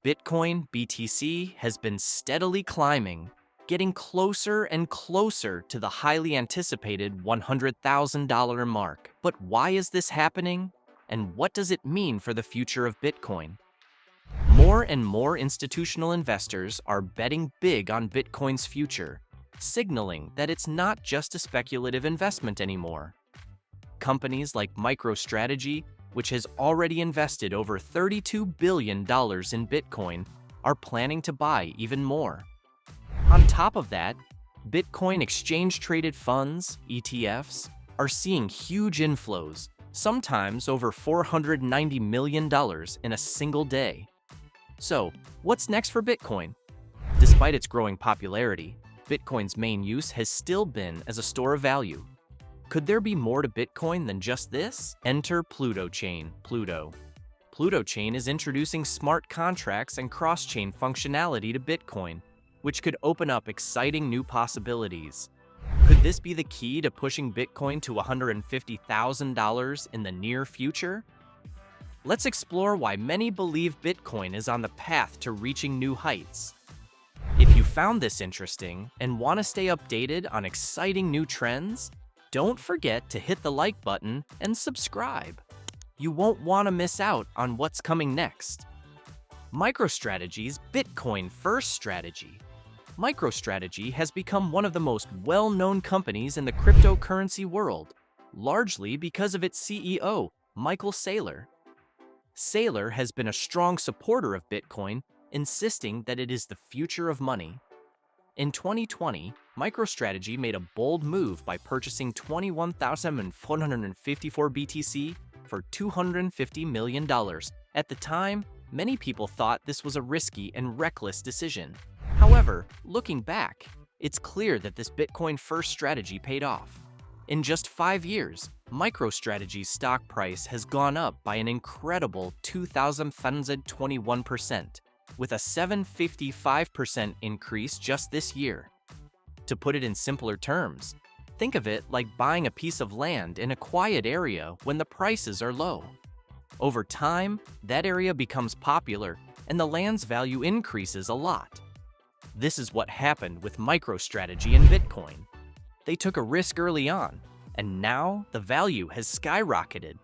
Bitcoin BTC has been steadily climbing, getting closer and closer to the highly anticipated $100,000 mark. But why is this happening? And what does it mean for the future of Bitcoin? More and more institutional investors are betting big on Bitcoin's future, signaling that it's not just a speculative investment anymore. Companies like MicroStrategy, which has already invested over $32 billion in Bitcoin, are planning to buy even more. On top of that, Bitcoin exchange-traded funds, ETFs, are seeing huge inflows, sometimes over $490 million in a single day. So, what's next for Bitcoin? Despite its growing popularity, Bitcoin's main use has still been as a store of value. Could there be more to Bitcoin than just this? Enter PlutoChain. PlutoChain is introducing smart contracts and cross-chain functionality to Bitcoin, which could open up exciting new possibilities. Could this be the key to pushing Bitcoin to $150,000 in the near future? Let's explore why many believe Bitcoin is on the path to reaching new heights. If you found this interesting and want to stay updated on exciting new trends, don't forget to hit the like button and subscribe. You won't want to miss out on what's coming next. MicroStrategy's Bitcoin First strategy. MicroStrategy has become one of the most well-known companies in the cryptocurrency world, largely because of its CEO, Michael Saylor. Saylor has been a strong supporter of Bitcoin, insisting that it is the future of money. In 2020, MicroStrategy made a bold move by purchasing 21,454 BTC for $250 million. At the time, many people thought this was a risky and reckless decision. However, looking back, it's clear that this Bitcoin-first strategy paid off. In just 5 years, MicroStrategy's stock price has gone up by an incredible 2,021%. with a 755% increase just this year. To put it in simpler terms, think of it like buying a piece of land in a quiet area when the prices are low. Over time, that area becomes popular and the land's value increases a lot. This is what happened with MicroStrategy and Bitcoin. They took a risk early on, and now the value has skyrocketed.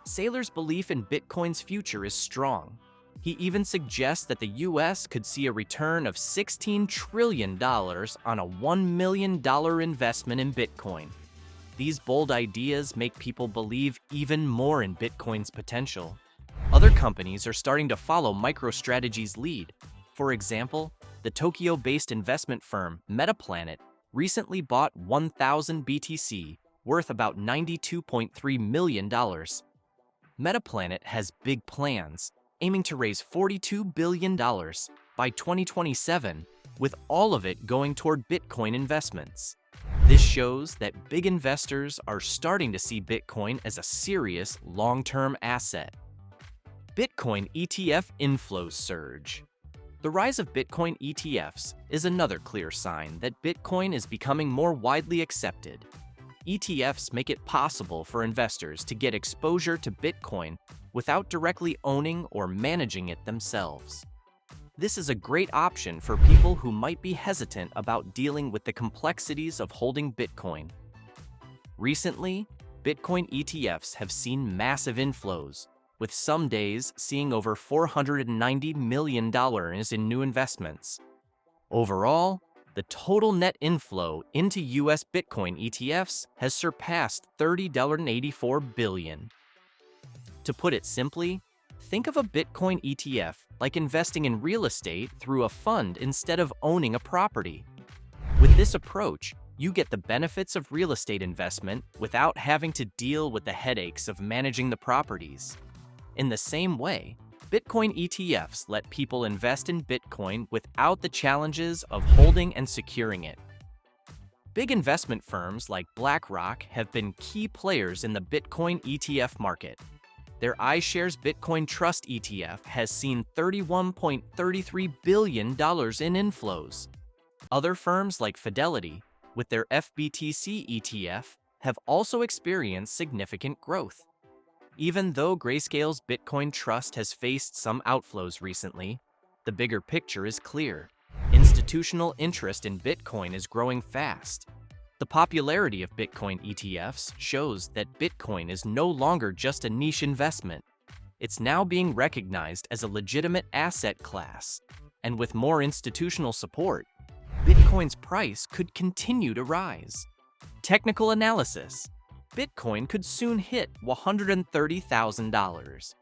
Saylor's belief in Bitcoin's future is strong. He even suggests that the US could see a return of $16 trillion on a $1 million investment in Bitcoin. These bold ideas make people believe even more in Bitcoin's potential. Other companies are starting to follow MicroStrategy's lead. For example, the Tokyo-based investment firm Metaplanet recently bought 1,000 BTC, worth about $92.3 million. Metaplanet has big plans, aiming to raise $42 billion by 2027, with all of it going toward Bitcoin investments. This shows that big investors are starting to see Bitcoin as a serious long-term asset. Bitcoin ETF inflows surge. The rise of Bitcoin ETFs is another clear sign that Bitcoin is becoming more widely accepted. ETFs make it possible for investors to get exposure to Bitcoin without directly owning or managing it themselves. This is a great option for people who might be hesitant about dealing with the complexities of holding Bitcoin. Recently, Bitcoin ETFs have seen massive inflows, with some days seeing over $490 million in new investments. Overall, the total net inflow into US Bitcoin ETFs has surpassed $30.84 billion. To put it simply, think of a Bitcoin ETF like investing in real estate through a fund instead of owning a property. With this approach, you get the benefits of real estate investment without having to deal with the headaches of managing the properties. In the same way, Bitcoin ETFs let people invest in Bitcoin without the challenges of holding and securing it. Big investment firms like BlackRock have been key players in the Bitcoin ETF market. Their iShares Bitcoin Trust ETF has seen $31.33 billion in inflows. Other firms like Fidelity, with their FBTC ETF, have also experienced significant growth. Even though Grayscale's Bitcoin Trust has faced some outflows recently, the bigger picture is clear. Institutional interest in Bitcoin is growing fast. The popularity of Bitcoin ETFs shows that Bitcoin is no longer just a niche investment. It's now being recognized as a legitimate asset class. And with more institutional support, Bitcoin's price could continue to rise. Technical analysis. Bitcoin could soon hit $130,000.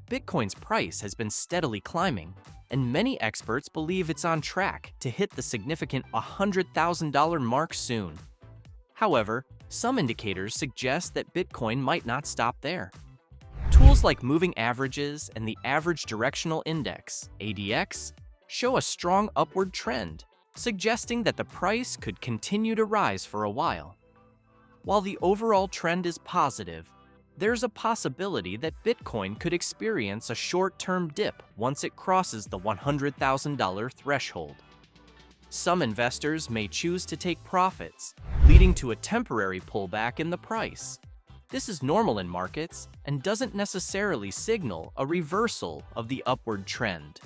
Bitcoin's price has been steadily climbing, and many experts believe it's on track to hit the significant $100,000 mark soon. However, some indicators suggest that Bitcoin might not stop there. Tools like moving averages and the average directional index, ADX, show a strong upward trend, suggesting that the price could continue to rise for a while. While the overall trend is positive, there's a possibility that Bitcoin could experience a short-term dip once it crosses the $100,000 threshold. Some investors may choose to take profits, leading to a temporary pullback in the price. This is normal in markets and doesn't necessarily signal a reversal of the upward trend.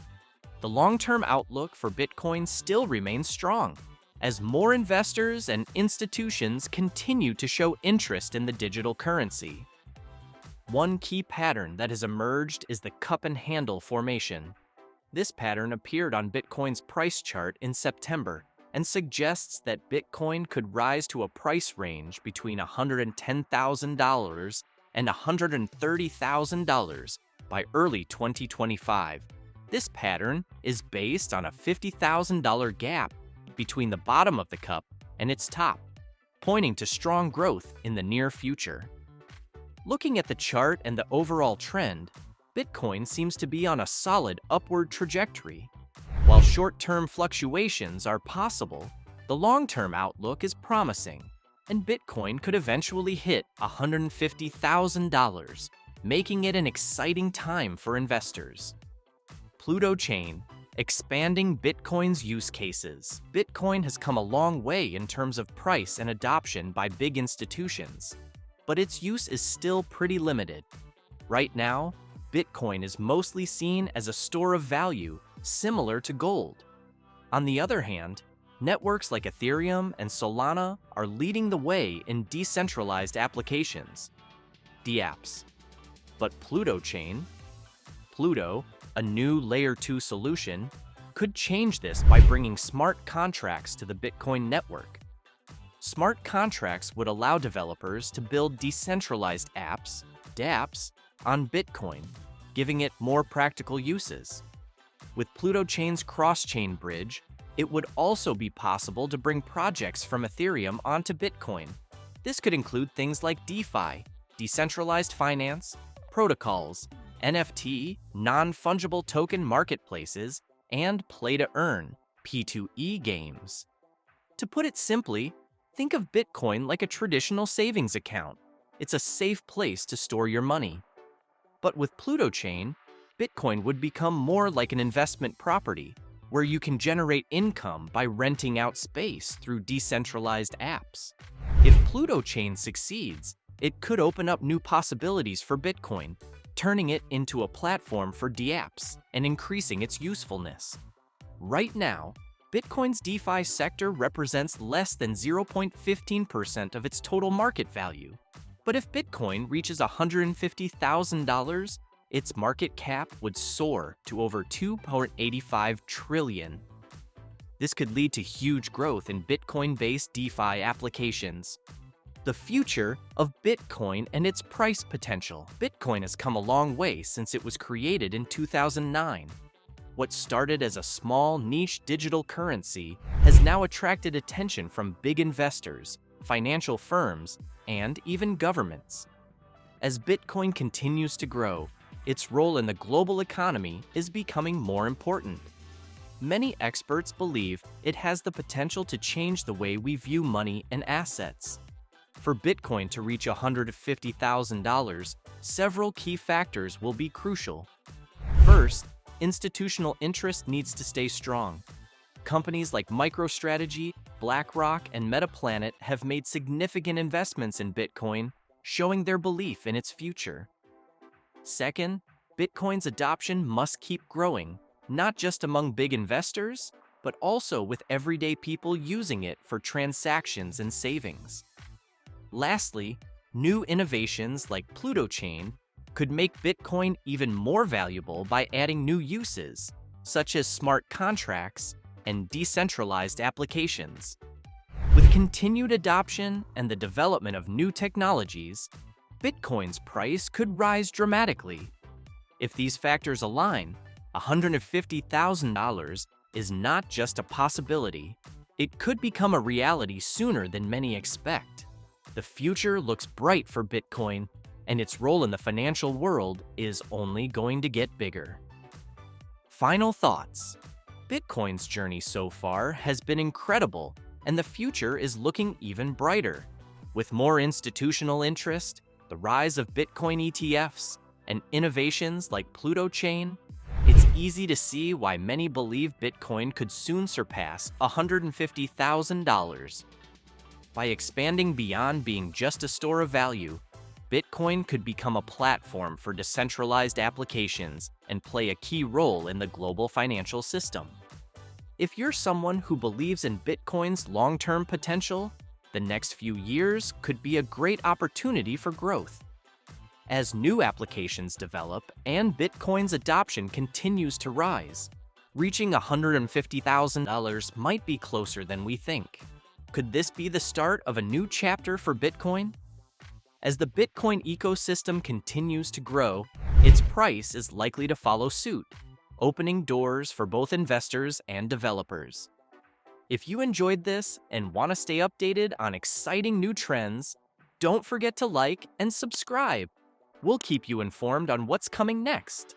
The long-term outlook for Bitcoin still remains strong, as more investors and institutions continue to show interest in the digital currency. One key pattern that has emerged is the cup and handle formation. This pattern appeared on Bitcoin's price chart in September and suggests that Bitcoin could rise to a price range between $110,000 and $130,000 by early 2025. This pattern is based on a $50,000 gap between the bottom of the cup and its top, pointing to strong growth in the near future. Looking at the chart and the overall trend, Bitcoin seems to be on a solid upward trajectory. While short-term fluctuations are possible, the long-term outlook is promising, and Bitcoin could eventually hit $150,000, making it an exciting time for investors. PlutoChain, expanding Bitcoin's use cases. Bitcoin has come a long way in terms of price and adoption by big institutions, but its use is still pretty limited. Right now, Bitcoin is mostly seen as a store of value similar to gold. On the other hand, networks like Ethereum and Solana are leading the way in decentralized applications, dApps. But PlutoChain, Pluto, a new Layer 2 solution, could change this by bringing smart contracts to the Bitcoin network. Smart contracts would allow developers to build decentralized apps, dApps, on Bitcoin, giving it more practical uses. With PlutoChain's cross-chain bridge, it would also be possible to bring projects from Ethereum onto Bitcoin. This could include things like DeFi, decentralized finance, protocols, NFT, non-fungible token marketplaces, and play-to-earn, P2E games. To put it simply, think of Bitcoin like a traditional savings account. It's a safe place to store your money. But with PlutoChain, Bitcoin would become more like an investment property, where you can generate income by renting out space through decentralized apps. If PlutoChain succeeds, it could open up new possibilities for Bitcoin, turning it into a platform for dApps and increasing its usefulness. Right now, Bitcoin's DeFi sector represents less than 0.15% of its total market value. But if Bitcoin reaches $150,000, its market cap would soar to over $2.85 trillion. This could lead to huge growth in Bitcoin-based DeFi applications. The future of Bitcoin and its price potential. Bitcoin has come a long way since it was created in 2009. What started as a small niche digital currency has now attracted attention from big investors, financial firms, and even governments. As Bitcoin continues to grow, its role in the global economy is becoming more important. Many experts believe it has the potential to change the way we view money and assets. For Bitcoin to reach $150,000, several key factors will be crucial. First, institutional interest needs to stay strong. Companies like MicroStrategy, BlackRock, and Metaplanet have made significant investments in Bitcoin, showing their belief in its future. Second, Bitcoin's adoption must keep growing, not just among big investors, but also with everyday people using it for transactions and savings. Lastly, new innovations like PlutoChain could make Bitcoin even more valuable by adding new uses, such as smart contracts and decentralized applications. With continued adoption and the development of new technologies, Bitcoin's price could rise dramatically. If these factors align, $150,000 is not just a possibility, it could become a reality sooner than many expect. The future looks bright for Bitcoin, and its role in the financial world is only going to get bigger. Final thoughts. Bitcoin's journey so far has been incredible, and the future is looking even brighter. With more institutional interest, the rise of Bitcoin ETFs, and innovations like PlutoChain, it's easy to see why many believe Bitcoin could soon surpass $150,000. By expanding beyond being just a store of value, Bitcoin could become a platform for decentralized applications and play a key role in the global financial system. If you're someone who believes in Bitcoin's long-term potential, the next few years could be a great opportunity for growth. As new applications develop and Bitcoin's adoption continues to rise, reaching $150,000 might be closer than we think. Could this be the start of a new chapter for Bitcoin? As the Bitcoin ecosystem continues to grow, its price is likely to follow suit, opening doors for both investors and developers. If you enjoyed this and want to stay updated on exciting new trends, don't forget to like and subscribe. We'll keep you informed on what's coming next.